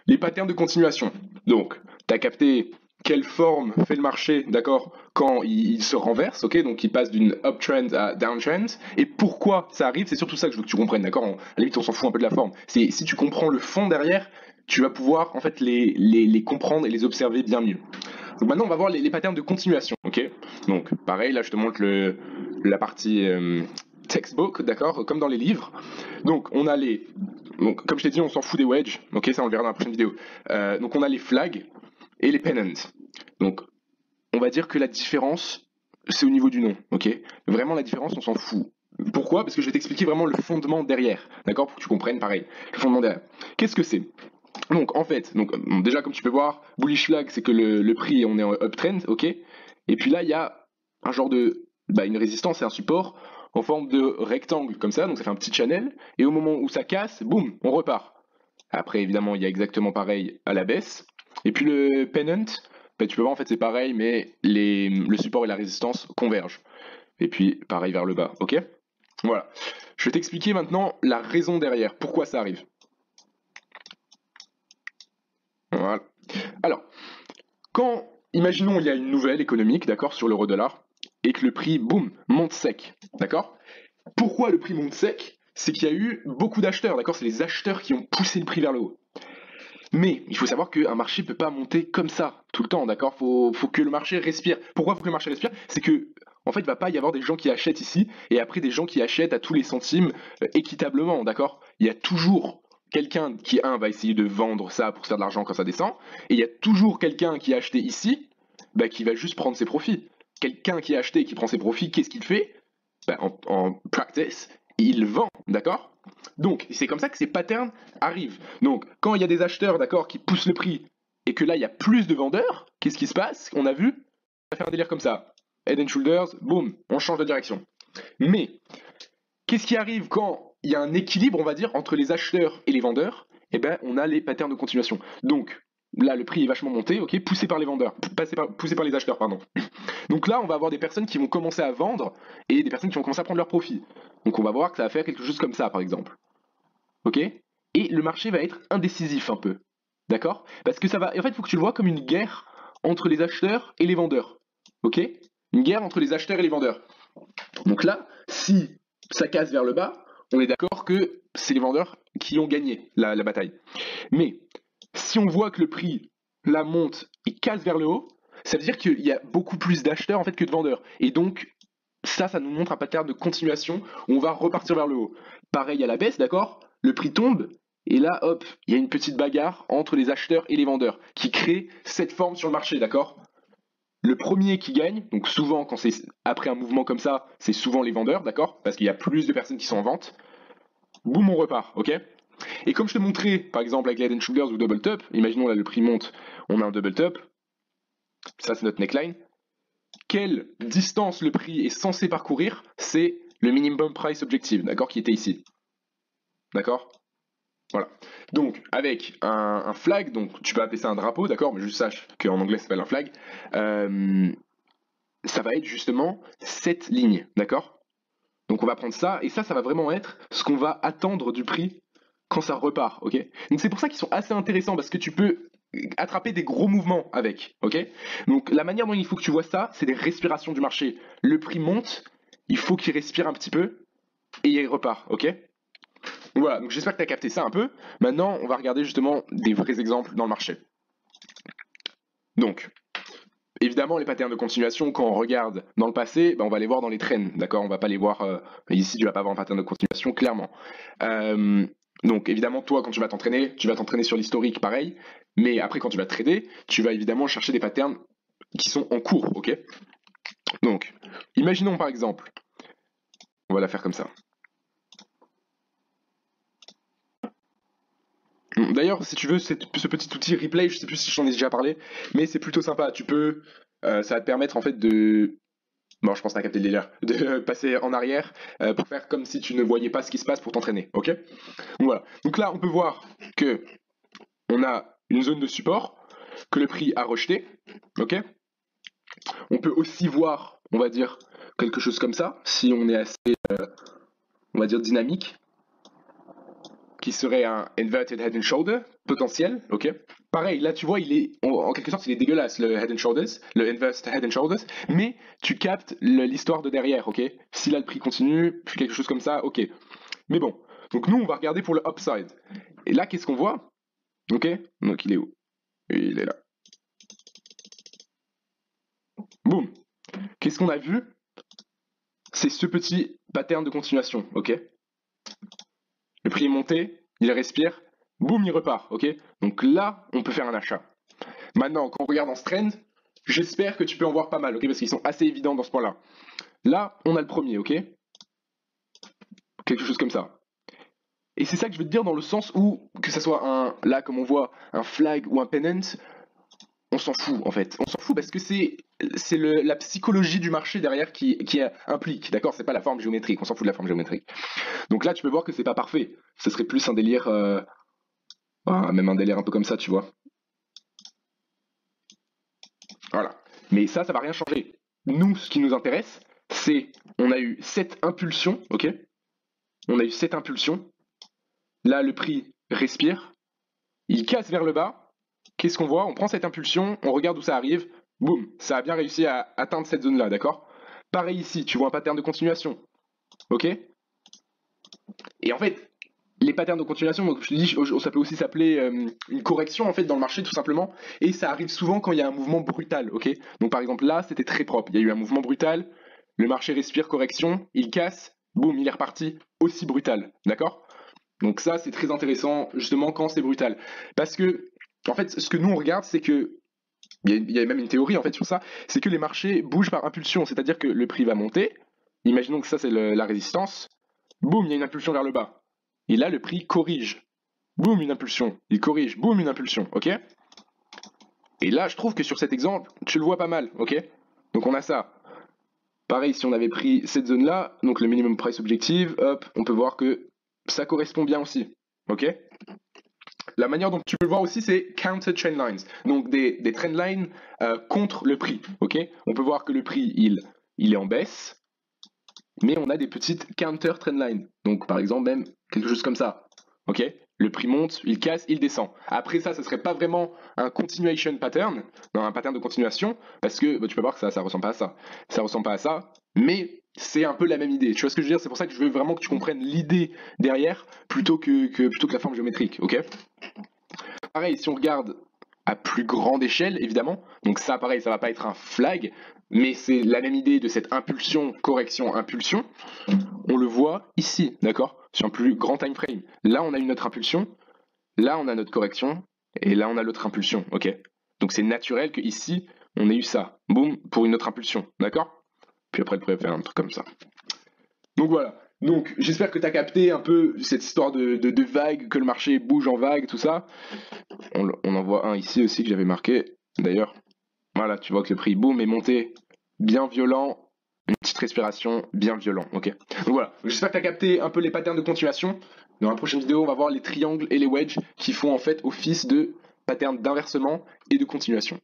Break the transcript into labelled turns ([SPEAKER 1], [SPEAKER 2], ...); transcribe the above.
[SPEAKER 1] Les patterns de continuation. Donc, tu as capté quelle forme fait le marché, d'accord, quand il se renverse, ok, donc il passe d'une uptrend à downtrend, et pourquoi ça arrive, c'est surtout ça que je veux que tu comprennes, d'accord, à la limite on s'en fout un peu de la forme, c'est si tu comprends le fond derrière, tu vas pouvoir en fait les comprendre et les observer bien mieux. Donc maintenant on va voir les patterns de continuation, ok, donc pareil, là je te montre la partie textbook, d'accord, comme dans les livres, donc on a donc comme je t'ai dit on s'en fout des wedges, ok, ça on le verra dans la prochaine vidéo, donc on a les flags, et les pennants. Donc, on va dire que la différence, c'est au niveau du nom, ok. Vraiment, la différence, on s'en fout. Pourquoi? Parce que je vais t'expliquer vraiment le fondement derrière, d'accord? Pour que tu comprennes, pareil, le fondement derrière. Qu'est-ce que c'est? Donc, en fait, déjà, comme tu peux voir, bullish flag, c'est que le prix, on est en uptrend, ok. Et puis là, il y a un genre une résistance et un support en forme de rectangle, comme ça, donc ça fait un petit channel. Et au moment où ça casse, boum, on repart. Après, évidemment, il y a exactement pareil à la baisse. Et puis le pennant, tu peux voir, en fait, c'est pareil, mais le support et la résistance convergent. Et puis, pareil vers le bas, ok? Voilà. Je vais t'expliquer maintenant la raison derrière, pourquoi ça arrive. Voilà. Alors, imaginons, il y a une nouvelle économique, d'accord, sur l'euro-dollar, et que le prix, boum, monte sec, d'accord? Pourquoi le prix monte sec? C'est qu'il y a eu beaucoup d'acheteurs, d'accord? C'est les acheteurs qui ont poussé le prix vers le haut. Mais il faut savoir qu'un marché ne peut pas monter comme ça tout le temps, d'accord? Faut que le marché respire. Pourquoi faut que le marché respire? C'est que en fait, il va pas y avoir des gens qui achètent ici et après des gens qui achètent à tous les centimes équitablement, d'accord? Il y a toujours quelqu'un qui, va essayer de vendre ça pour se faire de l'argent quand ça descend, et il y a toujours quelqu'un qui a acheté ici, qui va juste prendre ses profits. Quelqu'un qui a acheté et qui prend ses profits, qu'est-ce qu'il fait? En practice, il vend, d'accord? Donc, c'est comme ça que ces patterns arrivent. Donc, quand il y a des acheteurs, d'accord, qui poussent le prix, et que là, il y a plus de vendeurs, qu'est-ce qui se passe? On a vu, ça fait un délire comme ça. Head and Shoulders, boum, on change de direction. Mais, qu'est-ce qui arrive quand il y a un équilibre, on va dire, entre les acheteurs et les vendeurs? Eh ben, on a les patterns de continuation. Donc, là, le prix est vachement monté, ok, poussé par les vendeurs, poussé par les acheteurs, pardon. Donc là, on va avoir des personnes qui vont commencer à vendre et des personnes qui vont commencer à prendre leur profit. Donc on va voir que ça va faire quelque chose comme ça, par exemple. Ok? Et le marché va être indécisif un peu. D'accord? Parce que ça va. En fait, il faut que tu le vois comme une guerre entre les acheteurs et les vendeurs. Ok? Une guerre entre les acheteurs et les vendeurs. Donc là, si ça casse vers le bas, on est d'accord que c'est les vendeurs qui ont gagné la bataille. Mais si on voit que le prix la monte et casse vers le haut, ça veut dire qu'il y a beaucoup plus d'acheteurs en fait que de vendeurs. Et donc, ça nous montre un pattern de continuation où on va repartir vers le haut. Pareil à la baisse, d'accord? Le prix tombe, et là, hop, il y a une petite bagarre entre les acheteurs et les vendeurs qui crée cette forme sur le marché, d'accord? Le premier qui gagne, donc souvent quand c'est après un mouvement comme ça, c'est souvent les vendeurs, d'accord? Parce qu'il y a plus de personnes qui sont en vente. Boum, on repart, ok? Et comme je te montrais, par exemple avec Head & Shoulders ou Double Top, imaginons là le prix monte, on a un Double Top, ça c'est notre neckline. Quelle distance le prix est censé parcourir? C'est le minimum price objective, d'accord, qui était ici. D'accord? Voilà. Donc, avec un flag, donc tu peux appeler ça un drapeau, d'accord, mais juste sache qu'en anglais ça s'appelle un flag, ça va être justement cette ligne, d'accord? Donc on va prendre ça, et ça va vraiment être ce qu'on va attendre du prix quand ça repart, ok? Donc c'est pour ça qu'ils sont assez intéressants, parce que tu peux attraper des gros mouvements avec, ok? Donc la manière dont il faut que tu vois ça, c'est des respirations du marché. Le prix monte, il faut qu'il respire un petit peu, et il repart, ok? Voilà, donc j'espère que tu as capté ça un peu. Maintenant, on va regarder justement des vrais exemples dans le marché. Donc, évidemment, les patterns de continuation, quand on regarde dans le passé, on va les voir dans les trends, d'accord? On va pas les voir ici, tu vas pas avoir un pattern de continuation, clairement. Donc, évidemment, toi, quand tu vas t'entraîner sur l'historique, pareil. Mais après, quand tu vas trader, tu vas évidemment chercher des patterns qui sont en cours, ok? Donc, imaginons par exemple, on va la faire comme ça. D'ailleurs, si tu veux, ce petit outil replay, je sais plus si j'en ai déjà parlé, mais c'est plutôt sympa. Ça va te permettre en fait bon, je pense que t'as capté le délire, de passer en arrière pour faire comme si tu ne voyais pas ce qui se passe pour t'entraîner, ok? Donc voilà. Donc là, on peut voir que on a une zone de support que le prix a rejeté, ok? On peut aussi voir, on va dire, quelque chose comme ça, si on est assez, on va dire, dynamique. Ok, qui serait un inverted head and shoulder potentiel, ok. Pareil, là tu vois, en quelque sorte, il est dégueulasse le head and shoulders, le inverted head and shoulders, mais tu captes l'histoire de derrière, ok. Si là le prix continue, puis quelque chose comme ça, ok. Mais bon, donc nous on va regarder pour le upside. Et là, qu'est-ce qu'on voit? Ok, donc il est où? Il est là. Boum. Qu'est-ce qu'on a vu? C'est ce petit pattern de continuation, ok. Le prix est monté, il respire, boum, il repart, ok. Donc là, on peut faire un achat. Maintenant, quand on regarde en ce trend, j'espère que tu peux en voir pas mal, ok, parce qu'ils sont assez évidents dans ce point-là. Là, on a le premier, ok. Quelque chose comme ça. Et c'est ça que je veux te dire dans le sens où, que ça soit là comme on voit, un flag ou un pennant, on s'en fout en fait. On s'en fout parce que c'est la psychologie du marché derrière qui implique, d'accord. C'est pas la forme géométrique, on s'en fout de la forme géométrique. Donc là, tu peux voir que c'est pas parfait. Ce serait plus un délire, même un délire un peu comme ça, tu vois. Voilà. Mais ça va rien changer. Nous, ce qui nous intéresse, c'est, on a eu cette impulsion, ok. On a eu cette impulsion. Là, le prix respire, il casse vers le bas. Qu'est-ce qu'on voit? On prend cette impulsion, on regarde où ça arrive, boum, ça a bien réussi à atteindre cette zone-là, d'accord? Pareil ici, tu vois un pattern de continuation, ok? Et en fait, les patterns de continuation, donc je te dis, ça peut aussi s'appeler une correction en fait dans le marché tout simplement, et ça arrive souvent quand il y a un mouvement brutal, ok? Donc par exemple là, c'était très propre, il y a eu un mouvement brutal, le marché respire, correction, il casse, boum, il est reparti, aussi brutal, d'accord? Donc ça, c'est très intéressant, justement, quand c'est brutal. Parce que, en fait, ce que nous, on regarde, c'est que, il y a même une théorie, en fait, sur ça, c'est que les marchés bougent par impulsion, c'est-à-dire que le prix va monter, imaginons que ça, c'est la résistance, boum, il y a une impulsion vers le bas. Et là, le prix corrige. Boum, une impulsion. Il corrige, boum, une impulsion, ok? Et là, je trouve que sur cet exemple, tu le vois pas mal, ok? Donc on a ça. Pareil, si on avait pris cette zone-là, donc le minimum price objective, hop, on peut voir que ça correspond bien aussi, ok? La manière dont tu peux le voir aussi, c'est counter trend lines, donc des trend lines contre le prix, ok? On peut voir que le prix, il est en baisse, mais on a des petites counter trend lines, donc par exemple même quelque chose comme ça, ok? Le prix monte, il casse, il descend. Après ça, ce serait pas vraiment un continuation pattern, non, un pattern de continuation, parce que tu peux voir que ça ressemble pas à ça. Ça ressemble pas à ça, mais c'est un peu la même idée. Tu vois ce que je veux dire? C'est pour ça que je veux vraiment que tu comprennes l'idée derrière plutôt que la forme géométrique, ok? Pareil, si on regarde à plus grande échelle, évidemment, donc ça, pareil, ça va pas être un flag, mais c'est la même idée de cette impulsion, correction, impulsion. On le voit ici, d'accord? Sur un plus grand time frame. Là, on a une autre impulsion, là, on a notre correction, et là, on a l'autre impulsion, ok? Donc c'est naturel que ici, on ait eu ça, boum, pour une autre impulsion, d'accord? Puis après, elle pourrait faire un truc comme ça. Donc voilà. Donc j'espère que tu as capté un peu cette histoire de vague, que le marché bouge en vague, tout ça. On en voit un ici aussi que j'avais marqué. D'ailleurs, voilà, tu vois que le prix, boum, est monté bien violent. Une petite respiration bien violent, ok? Donc voilà, j'espère que tu as capté un peu les patterns de continuation. Dans la prochaine vidéo, on va voir les triangles et les wedges qui font en fait office de patterns d'inversement et de continuation.